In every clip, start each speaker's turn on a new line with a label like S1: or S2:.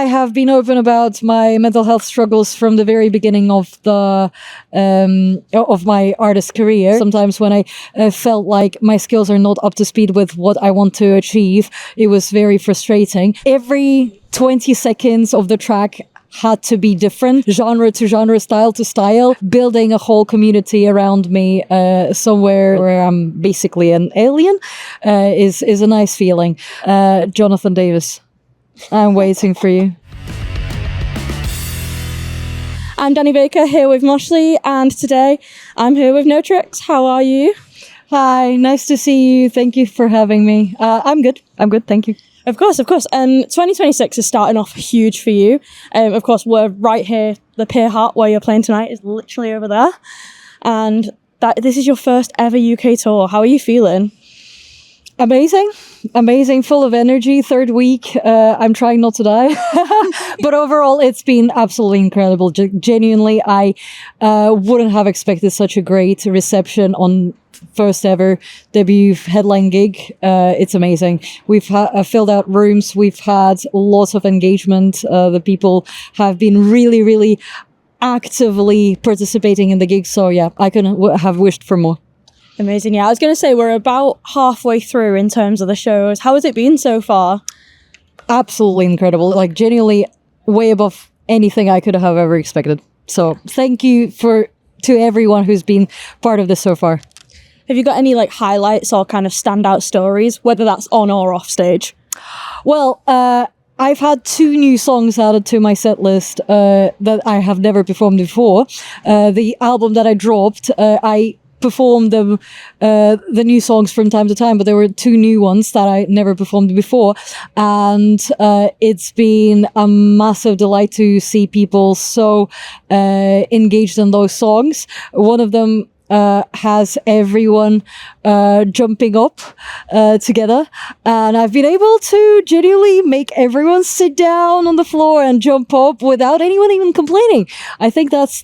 S1: have been open about my mental health struggles from the very beginning of my artist career. Sometimes when I felt like my skills are not up to speed with what I want to achieve, it was very frustrating. Every 20 seconds of the track had to be different, genre to genre, style to style, building a whole community around me somewhere where I'm basically an alien is a nice feeling. Jonathan Davis, I'm waiting for you.
S2: I'm Danni Baker here with Moshly, and today I'm here with N0TRIXX. How are you?
S1: Hi, nice to see you. Thank you for having me. I'm good, thank you.
S2: Of course. 2026 is starting off huge for you. Of course, we're right here. The Pier Hut where you're playing tonight is literally over there. And this is your first ever UK tour. How are you feeling? Amazing, full of energy. Third week, I'm trying not to die. But overall, it's been absolutely incredible. Genuinely, I wouldn't have expected such a great reception on first ever debut headline gig. It's amazing. We've filled out rooms. We've had lots of engagement. The people have been really actively participating in the gig. So yeah, I couldn't have wished for more. Amazing. Yeah, I was going to say we're about halfway through in terms of the shows. How has it been so far?
S1: Absolutely incredible. Like genuinely way above anything I could have ever expected. So thank you to everyone who's been part of this so far.
S2: Have you got any like highlights or kind of standout stories, whether that's on or off stage?
S1: Well, I've had 2 new songs added to my set list that I have never performed before. The album that I dropped, I performed the new songs from time to time, but there were 2 new ones that I never performed before, and it's been a massive delight to see people so engaged in those songs. One of them has everyone jumping up together, and I've been able to genuinely make everyone sit down on the floor and jump up without anyone even complaining. I think that's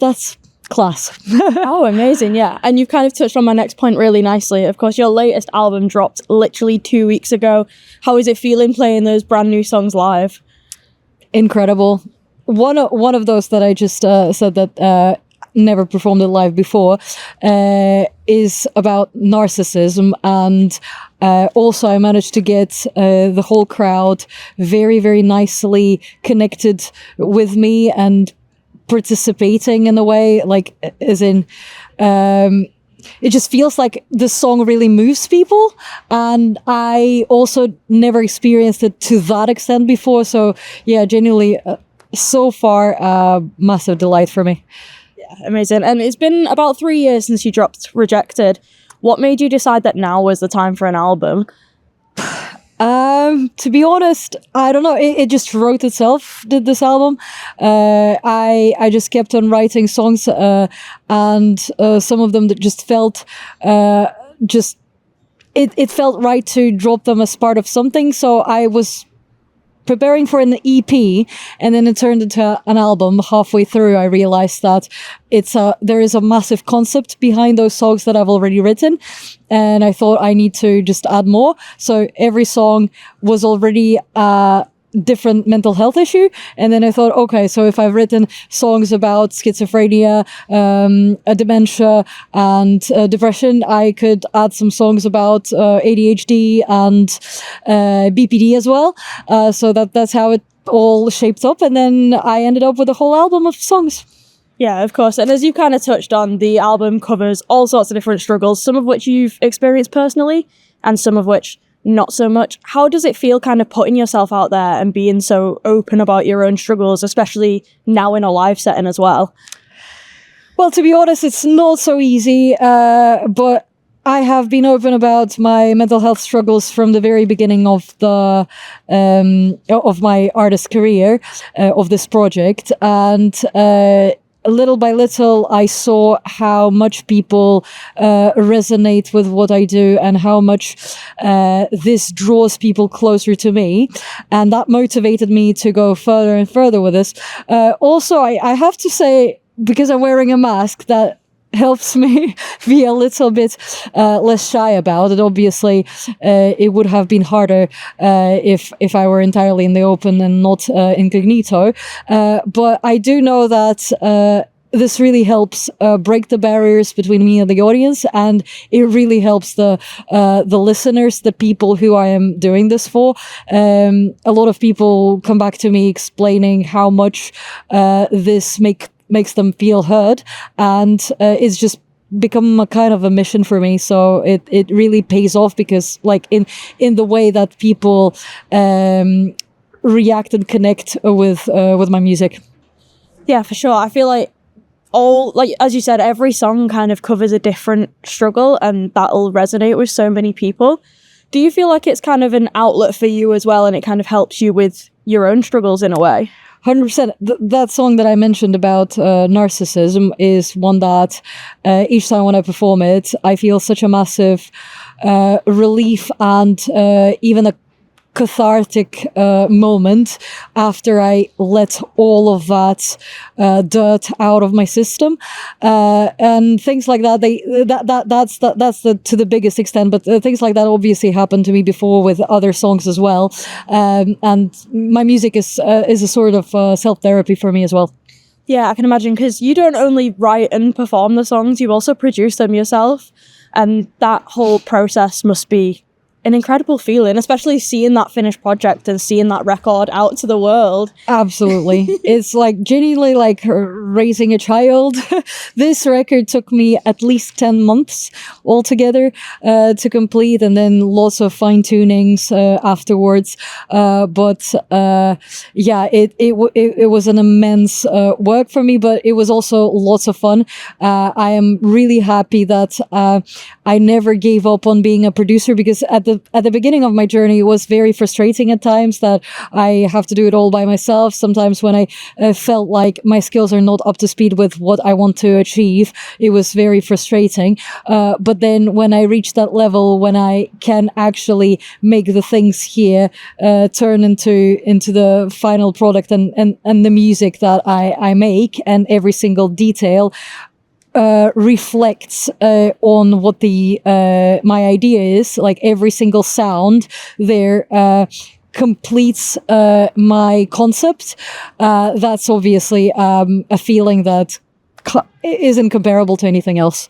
S1: class.
S2: Oh, amazing. Yeah. And you've kind of touched on my next point really nicely. Of course, your latest album dropped literally 2 weeks ago. How is it feeling playing those brand new songs live?
S1: Incredible. One of those that I just said that never performed it live before is about narcissism, and also I managed to get the whole crowd very nicely connected with me and participating in a way, like as in it just feels like the song really moves people, and I also never experienced it to that extent before. So yeah, genuinely so far massive delight for me.
S2: Yeah, amazing. And it's been about 3 years since you dropped Rejected. What made you decide that now was the time for an album?
S1: To be honest, I don't know. It just wrote itself, did this album. I just kept on writing songs, and some of them that just felt it felt right to drop them as part of something. So I was preparing for an EP, and then it turned into an album. Halfway through, I realized that there is a massive concept behind those songs that I've already written, and I thought I need to just add more. So every song was already a different mental health issue, and then I thought, okay, so if I've written songs about schizophrenia, dementia, and depression, I could add some songs about ADHD and BPD as well. So that's how it all shaped up, and then I ended up with a whole album of songs.
S2: Yeah, of course. And as you kind of touched on, the album covers all sorts of different struggles, some of which you've experienced personally, and some of which not so much. How does it feel kind of putting yourself out there and being so open about your own struggles, especially now in a live setting as well?
S1: Well, to be honest, it's not so easy, but I have been open about my mental health struggles from the very beginning of my artist career, of this project, and little by little, I saw how much people resonate with what I do, and how much this draws people closer to me. And that motivated me to go further and further with this. Also, I have to say, because I'm wearing a mask, that
S2: helps me be a little bit less shy about it. Obviously, it would have been harder if I were entirely in the open and not incognito. But I do know that this really helps break the barriers between me and the audience, and it really helps the listeners, the people who I am doing this for. A lot of people come back to me explaining how much this makes them feel heard, and it's just become a kind of a mission for me. So it really pays off, because like in the way that people react and connect with my music.
S3: Yeah, for sure. I feel like as you said, every song kind of covers a different struggle, and that'll resonate with so many people. Do you feel like it's kind of an outlet for you as well, and it kind of helps you with your own struggles in a way?
S2: 100%. That song that I mentioned about narcissism is one that each time when I perform it, I feel such a massive relief and even a cathartic moment after I let all of that dirt out of my system, and things like that. That's to the biggest extent. But things like that obviously happened to me before with other songs as well. And my music is a sort of self-therapy for me as well.
S3: Yeah, I can imagine, because you don't only write and perform the songs, you also produce them yourself, and that whole process must be an incredible feeling, especially seeing that finished project and seeing that record out to the world.
S2: Absolutely. It's like genuinely like raising a child. This record took me at least 10 months altogether to complete, and then lots of fine tunings afterwards. But it was an immense work for me, but it was also lots of fun. I am really happy that I never gave up on being a producer, because at the beginning of my journey, it was very frustrating at times that I have to do it all by myself. Sometimes when I felt like my skills are not up to speed with what I want to achieve, it was very frustrating. But then when I reach that level, when I can actually make the things here turn into the final product and the music that I make, and every single detail reflects on what my idea is, like every single sound there completes my concept. That's obviously a feeling that isn't comparable to anything else.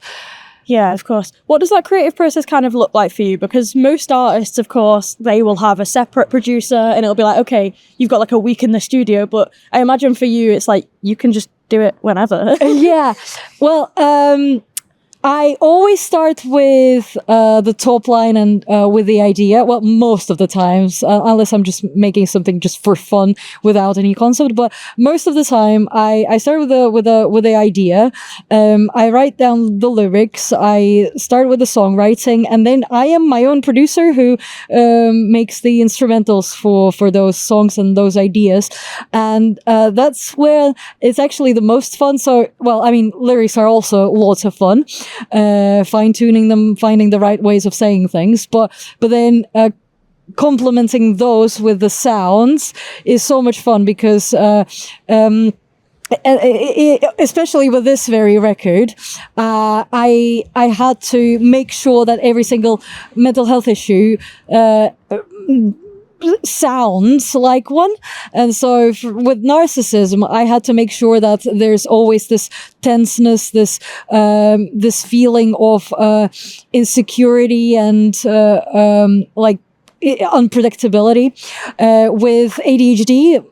S3: Yeah, of course. What does that creative process kind of look like for you? Because most artists, of course, they will have a separate producer, and it'll be like, okay, you've got like a week in the studio, but I imagine for you, it's like you can just do it whenever.
S2: Yeah. Well, I always start with the top line and with the idea. Well, most of the times, unless I'm just making something just for fun without any concept. But most of the time, I start with the idea. I write down the lyrics. I start with the songwriting, and then I am my own producer who makes the instrumentals for those songs and those ideas. And that's where it's actually the most fun. So, well, I mean, lyrics are also lots of fun. Fine-tuning them, finding the right ways of saying things, but then complementing those with the sounds is so much fun, because especially with this very record, I had to make sure that every single mental health issue sounds like one. And so with narcissism, I had to make sure that there's always this tenseness, this feeling of insecurity and like unpredictability. With ADHD,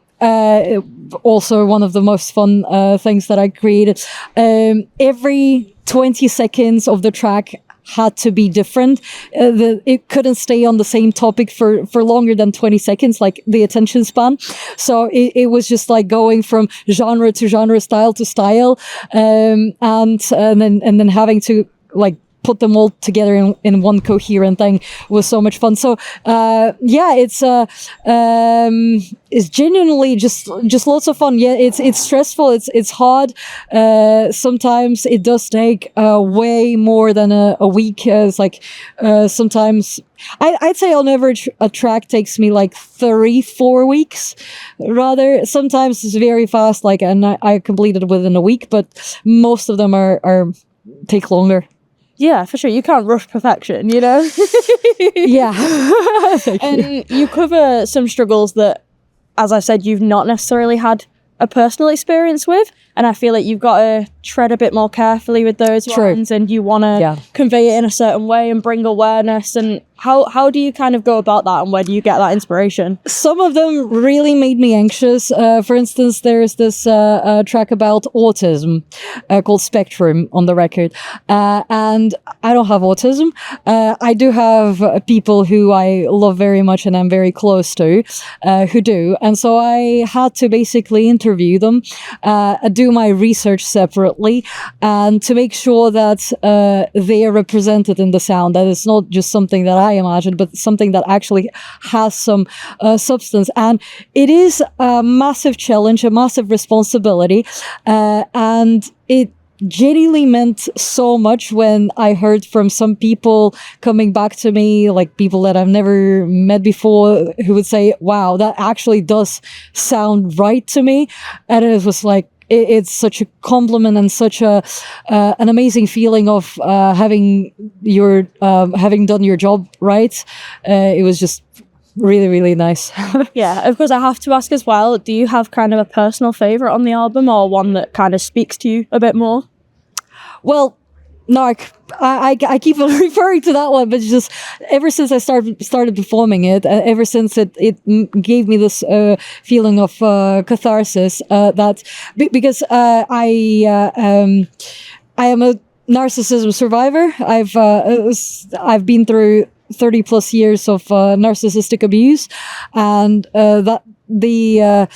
S2: also one of the most fun things that I created, every 20 seconds of the track had to be different. It couldn't stay on the same topic for longer than 20 seconds, like the attention span. So it was just like going from genre to genre, style to style, and then having to like put them all together in one coherent thing was so much fun. So it's genuinely just lots of fun. Yeah, it's stressful, it's hard. Sometimes it does take way more than a week. It's like sometimes I'd say on average a track takes me like 3-4 weeks. Rather, sometimes it's very fast, like, and I completed it within a week, but most of them are take longer.
S3: Yeah, for sure. You can't rush perfection,
S2: Yeah.
S3: And you cover some struggles that, as I said, you've not necessarily had a personal experience with. And I feel like you've got to tread a bit more carefully with those ones, and you want to convey it in a certain way and bring awareness. And how do you kind of go about that, and where do you get that inspiration?
S2: Some of them really made me anxious. For instance, there's this track about autism called Spectrum on the record. And I don't have autism. I do have people who I love very much and I'm very close to who do. And so I had to basically interview them, do my research separately, and to make sure that they are represented in the sound, that it's not just something that I imagine, but something that actually has some substance. And it is a massive challenge, a massive responsibility, and it genuinely meant so much when I heard from some people coming back to me, like people that I've never met before, who would say, wow, that actually does sound right to me. And it was like, it's such a compliment and such an amazing feeling of having done your job right. It was just really, really nice.
S3: Yeah, of course, I have to ask as well, do you have kind of a personal favorite on the album, or one that kind of speaks to you a bit more?
S2: Well, Narc, I keep referring to that one, but just ever since I started performing it, ever since it gave me this feeling of catharsis, that because I am a narcissism survivor. I've been through 30 plus years of narcissistic abuse, and that the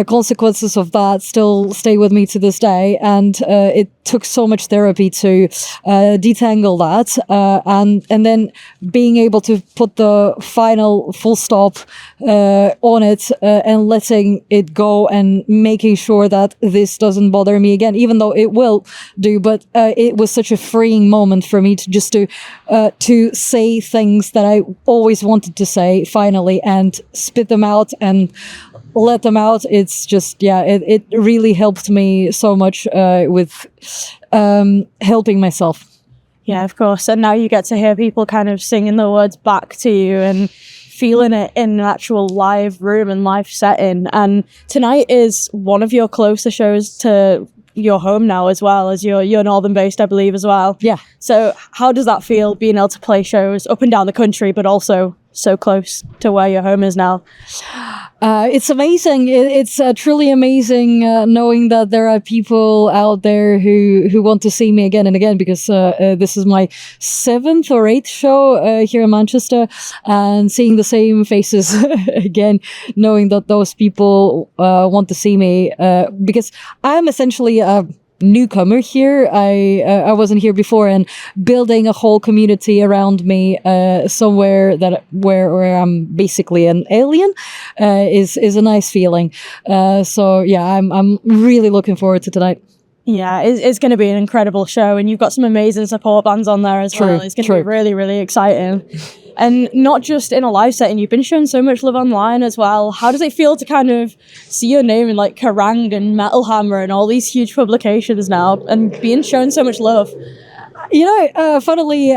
S2: consequences of that still stay with me to this day. And it took so much therapy to detangle that, and then being able to put the final full stop on it, and letting it go, and making sure that this doesn't bother me again, even though it will do. But it was such a freeing moment for me to just to say things that I always wanted to say finally, and spit them out and let them out. It's just, it really helped me so much with helping myself.
S3: Yeah, of course. And now you get to hear people kind of singing the words back to you and feeling it in an actual live room and live setting. And tonight is one of your closer shows to your home now, as well as you're northern based, I believe, as well.
S2: Yeah.
S3: So how does that feel, being able to play shows up and down the country, but also so close to where your home is now?
S2: It's amazing. It's truly amazing knowing that there are people out there who want to see me again and again, because this is my 7th or 8th show here in Manchester, and seeing the same faces again, knowing that those people want to see me, because I'm essentially a newcomer here. I wasn't here before, and building a whole community around me somewhere where I'm basically an alien is a nice feeling. So yeah, I'm really looking forward to tonight.
S3: Yeah, it's going to be an incredible show, and you've got some amazing support bands on there as well. It's going to be really, really exciting. And not just in a live setting, you've been shown so much love online as well. How does it feel to kind of see your name in like Kerrang and Metal Hammer and all these huge publications now, and being shown so much love? Funnily,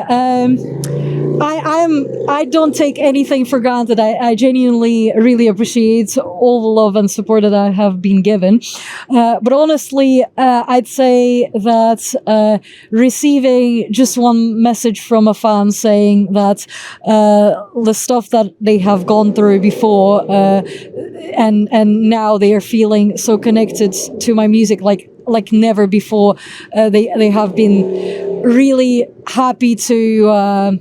S2: I don't take anything for granted. I genuinely really appreciate all the love and support that I have been given. But honestly, I'd say that receiving just one message from a fan saying that the stuff that they have gone through before, and now they are feeling so connected to my music like never before. They have been really happy to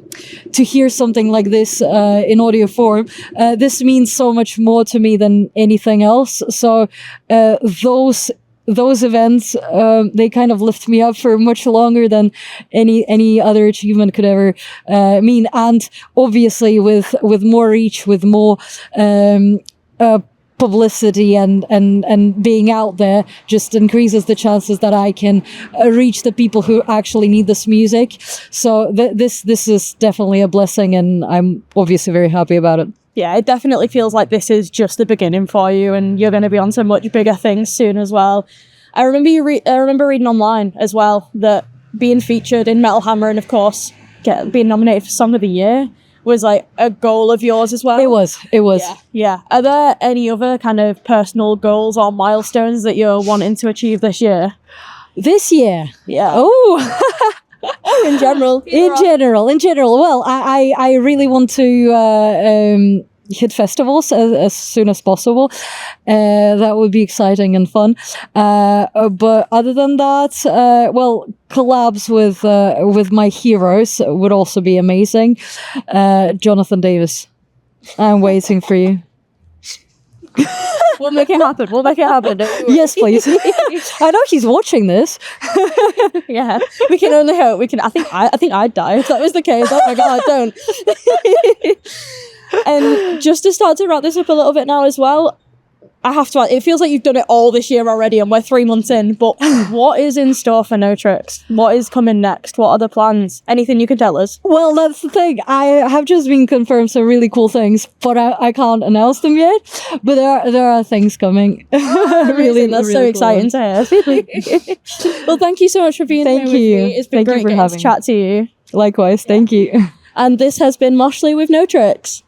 S2: hear something like this in audio form. This means so much more to me than anything else. So those events, they kind of lift me up for much longer than any other achievement could ever mean. And obviously with more reach, with more publicity and being out there, just increases the chances that I can reach the people who actually need this music. So this is definitely a blessing, and I'm obviously very happy about it.
S3: Yeah, it definitely feels like this is just the beginning for you, and you're going to be on to much bigger things soon as well. I remember reading online as well that being featured in Metal Hammer and of course being nominated for Song of the Year was like a goal of yours as well?
S2: It was.
S3: Yeah. Are there any other kind of personal goals or milestones that you're wanting to achieve this year?
S2: This year.
S3: Yeah.
S2: Oh.
S3: In general.
S2: In general. Well, I really want to hit festivals as soon as possible. That would be exciting and fun. But other than that, well, collabs with my heroes would also be amazing. Jonathan Davis, I'm waiting for you.
S3: We'll make it happen.
S2: Yes, please. I know he's watching this.
S3: Yeah, we can only hope. I think I'd die if that was the case. Oh my god, don't. And just to start to wrap this up a little bit now as well, I have to add, it feels like you've done it all this year already and we're 3 months in, but what is in store for N0TRIXX? What is coming next? What are the plans? Anything you can tell us?
S2: Well, that's the thing. I have just been confirmed some really cool things, but I can't announce them yet. But there are things coming.
S3: Really, that's so exciting to hear. Well, thank you so much for being here with me. It's been great getting to chat to you.
S2: Likewise, thank you.
S3: And this has been Moshly with N0TRIXX.